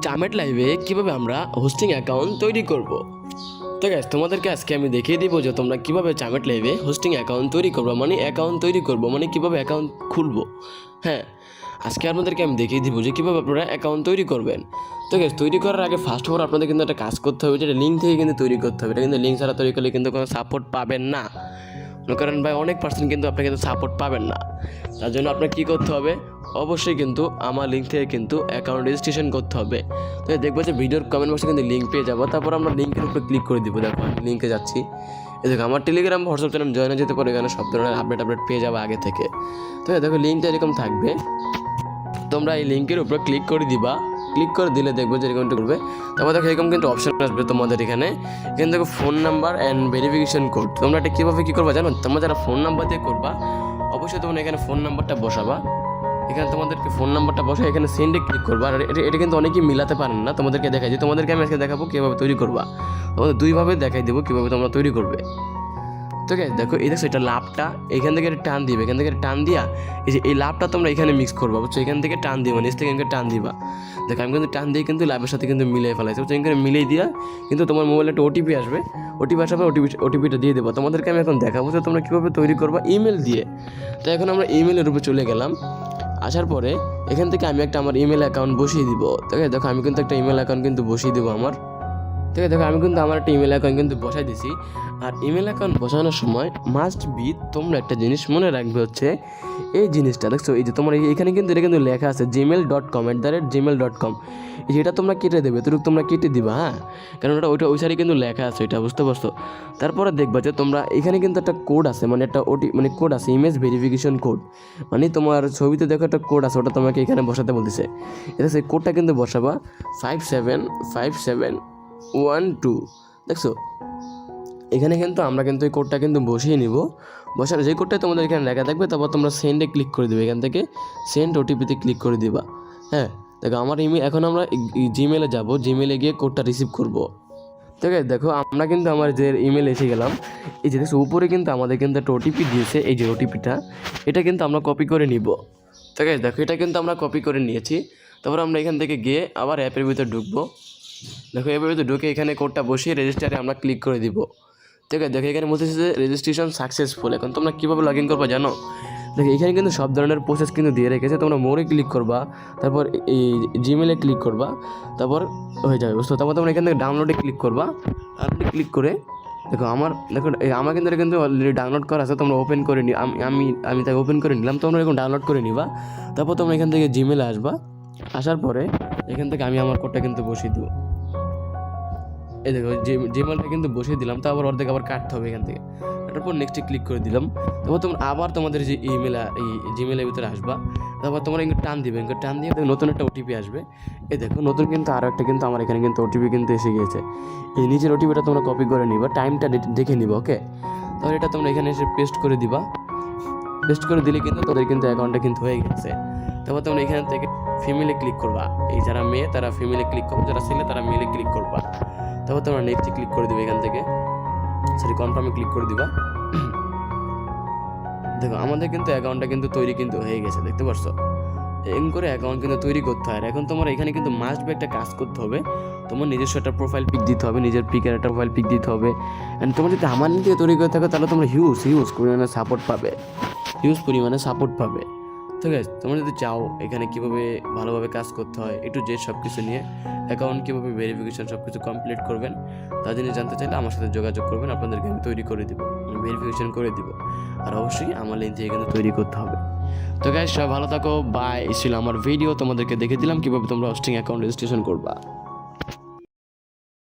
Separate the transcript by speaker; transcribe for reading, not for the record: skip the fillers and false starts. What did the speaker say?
Speaker 1: চামেট লাইভে কিভাবে আমরা হোস্টিং অ্যাকাউন্ট তৈরি করব। তো গাইস তোমাদেরকে আজকে আমি দেখিয়ে দিব যে তোমরা কিভাবে চামেট লাইভে হোস্টিং অ্যাকাউন্ট তৈরি করবো, মানে কিভাবে অ্যাকাউন্ট খুলবো। হ্যাঁ, আজকে আপনাদেরকে আমি দেখিয়ে দিব যে কীভাবে আপনারা অ্যাকাউন্ট তৈরি করবেন। তো গাইস তৈরি করার আগে ফার্স্ট অফ অল আপনাদের কিন্তু একটা কাজ করতে হবে, যেটা লিঙ্ক থেকে কিন্তু তৈরি করতে হবে। এটা কিন্তু লিঙ্ক ছাড়া তৈরি করলে কিন্তু কোনো সাপোর্ট পাবেন না, কারণ ভাই অনেক পার্সেন্ট কিন্তু আপনি কিন্তু সাপোর্ট পাবেন না। তার জন্য আপনার কী করতে হবে, অবশ্যই কিন্তু আমার লিঙ্ক থেকে কিন্তু অ্যাকাউন্ট রেজিস্ট্রেশন করতে হবে। তো দেখবো যে ভিডিওর কমেন্ট বক্সে কিন্তু লিঙ্ক পেয়ে যাবো, তারপর আমরা লিঙ্কের উপরে ক্লিক করে দিব। দেখো আমি লিঙ্কে যাচ্ছি, এই দেখো আমার টেলিগ্রাম হোয়াটসঅ্যাপ চ্যানেল জয়েন হয়ে যেতে পারে, এখানে সব ধরনের আপডেট পেয়ে যাবো আগে থেকে। তো দেখো লিঙ্কটা এরকম থাকবে, তোমরা এই লিঙ্কের উপরে ক্লিক করে দিবা। ক্লিক করে দিলে দেখবো যে এরকম করবে, তারপর দেখো এরকম কিন্তু অপশন আসবে তোমাদের এখানে দেখো phone number and verification code. তোমরা এটা কীভাবে কী করবা জানো, তোমরা যারা ফোন নাম্বার দিয়ে করবা অবশ্যই তোমরা এখানে ফোন নাম্বারটা বসাবা। এখানে তোমাদেরকে ফোন নাম্বারটা বসে এখানে সেন্ডে ক্লিক করবা। আর এটা কিন্তু অনেকেই মিলাতে পারেন না, তোমাদেরকে দেখাই দিই। তোমাদেরকে আমি আজকে দেখাবো কীভাবে তৈরি করবা, তোমাদের দুইভাবে দেখাই দেবো কীভাবে তোমরা তৈরি করবে। তো দেখো এই দেখো এটা লাভটা এখান থেকে টান দিবে, এখান থেকে টান দিয়া এই যে এই লাভটা তোমরা এখানে মিক্স করবা, বুঝছো। এখান থেকে টান দিবা, নিচ থেকে টান দিবা। দেখো আমি কিন্তু টান দিয়ে কিন্তু লাভের সাথে কিন্তু মিলিয়ে ফেলাইছি, বুঝছো। এখানে মিলিয়ে দিয়া কিন্তু তোমার মোবাইলে একটা ওটিপি আসবে, ওটিপিটা দিয়ে দেবো। তোমাদেরকে আমি এখন দেখাবো যে তোমরা কীভাবে তৈরি করবা ইমেল দিয়ে। তো এখন আমরা ইমেলের উপরে চলে গেলাম। আসার পরে এখান থেকে আমি আমার ইমেল অ্যাকাউন্ট বসিয়ে দিব। ঠিক আছে, দেখো আমি কিন্তু একটা ইমেল অ্যাকাউন্ট কিন্তু বসিয়ে দেবো আমার। ঠিক আছে, দেখো আমি কিন্তু আমার একটা ইমেল অ্যাকাউন্ট কিন্তু বসাই দিছি। আর ইমেল অ্যাকাউন্ট বসানোর সময় মাস্ট বি তোমরা একটা জিনিস মনে রাখবে, হচ্ছে এই জিনিসটা দেখছো, এই যে তোমার এখানে কিন্তু এটা কিন্তু লেখা আছে gmail.com @gmail.com। যেটা তোমরা কেটে দেবে তোমরা কেটে দিবা, হ্যাঁ, কারণ ওটা ওই সাইডে কিন্তু লেখা আছে, এটা বুঝতে পারছো। তারপরে দেখবা যে তোমরা এখানে কিন্তু একটা কোড আছে, মানে একটা কোড আছে, ইমেজ ভেরিফিকেশন কোড। মানে তোমার ছবিতে দেখো একটা কোড আছে, ওটা তোমাকে এখানে বসাতে বলতেছে। এটা সেই কোডটা কিন্তু বসাবা 575712। দেখছো এখানে কিন্তু আমরা কিন্তু এই কোডটা কিন্তু বসিয়ে নিব। বসার যে কোডটা তোমাদের এখানে লেখা থাকবে, তারপর তোমরা সেন্ডে ক্লিক করে দেবে, এখান থেকে সেন্ড ওটিপিতে ক্লিক করে দিবা। হ্যাঁ, দেখো আমার ইমেল, এখন আমরা জিমেলে যাব, জিমেলে গিয়ে কোডটা রিসিভ করব। ঠিক আছে, দেখো আমরা কিন্তু আমার যে ইমেল এসে গেলাম, এই যে দেখো উপরে কিন্তু আমাদের কিন্তু একটা ওটিপি দিয়েছে, এই যে ওটিপিটা এটা কিন্তু আমরা কপি করে নিব। ঠিক আছে, দেখো এটা কিন্তু আমরা কপি করে নিয়েছি। তারপর আমরা এখান থেকে গিয়ে আবার অ্যাপের ভিতরে ঢুকবো। দেখো অ্যাপের ভিতরে ঢুকে এখানে কোডটা বসিয়ে রেজিস্টারে আমরা ক্লিক করে দিব। ঠিক আছে, দেখো এখানে বলতেছে যে রেজিস্ট্রেশন সাকসেসফুল। এখন তোমরা কীভাবে লগ ইন করবা জানো, দেখো এখানে কিন্তু সব ধরনের প্রসেস কিন্তু দিয়ে রেখেছে। তোমরা মোরে ক্লিক করবা, তারপর এই জিমেলে ক্লিক করবা, তারপর হয়ে যাবে, বুঝতো। তারপর তোমরা এখান থেকে ডাউনলোডে ক্লিক করবা। ডাউনলোডে ক্লিক করে দেখো আমার আমার কিন্তু এটা কিন্তু অলরেডি ডাউনলোড করা আছে, তোমরা ওপেন করে আমি তাকে ওপেন করে নিলাম। তোমরা এরকম ডাউনলোড করে নিবা। তারপর তোমরা এখান থেকে জিমেলে আসবা। আসার পরে এখান থেকে আমি আমার কোডটা কিন্তু বসিয়ে দেবো। এই দেখো জিমেলটা কিন্তু বসিয়ে দিলাম, তারপর অর্ধেক আবার কাটতে হবে এখান থেকে। তারপর নেক্সটে ক্লিক করে দিলাম। তারপর তোমরা আবার তোমাদের যে এই জিমেলের ভিতরে আসবা। তারপর তোমরা ইঙ্গে টান দিবে, টান দিয়ে নতুন একটা ওটিপি আসবে। এই দেখো নতুন কিন্তু আরও একটা কিন্তু আমার এখানে কিন্তু ওটিপি কিন্তু এসে গিয়েছে। এই নিজের ওটিপিটা তোমরা কপি করে নিবা, টাইমটা দেখে নিবা, ওকে। তাহলে এটা তোমরা এখানে এসে পেস্ট করে দিবা। পেস্ট করে দিলে কিন্তু তোদের কিন্তু অ্যাকাউন্টটা কিন্তু হয়ে গেছে। তারপর তোমরা এখান থেকে ফিমেলে ক্লিক করবা, এই যারা মেয়ে তারা ফিমেলে ক্লিক করবে, যারা ছেলে তারা মেলে ক্লিক করবা। তারপর তোমরা নেক্সটে ক্লিক করে দিবে, এখান থেকে কনফার্মে ক্লিক করে দিবা। দেখো আমাদের কিন্তু অ্যাকাউন্টটা কিন্তু তৈরি কিন্তু হয়ে গেছে, দেখতে পারছো। এরকম করে অ্যাকাউন্ট কিন্তু তৈরি করতে হয়। এখন তোমার এখানে কিন্তু মাস্ট বি একটা কাজ করতে হবে, তোমার নিজস্ব একটা প্রোফাইল পিক দিতে হবে, নিজের পিকের একটা প্রোফাইল পিক দিতে হবে। অ্যান্ড তোমার যদি আমার নিজে তৈরি করে থাকো তাহলে তোমরা হিউজ পরিমাণে সাপোর্ট পাবে। ঠিক আছে, তোমরা যদি চাও এখানে কীভাবে ভালোভাবে কাজ করতে হয়, একটু যে সব কিছু নিয়ে অ্যাকাউন্ট কীভাবে ভেরিফিকেশন সব কিছু কমপ্লিট করবেন, তা জিনিস জানতে চাইলে আমার সাথে যোগাযোগ করবেন, আপনাদেরকে আমি তৈরি করে দেবো, ভেরিফিকেশন করে দিব। আর অবশ্যই আমার লিঙ্ক থেকে কিন্তু তৈরি করতে হবে। তো গাইস সবাই ভালো থাকো, বাই। ছিল আমার ভিডিও, তোমাদেরকে দেখে দিলাম কীভাবে তোমরা হোস্টিং অ্যাকাউন্ট রেজিস্ট্রেশন করবা।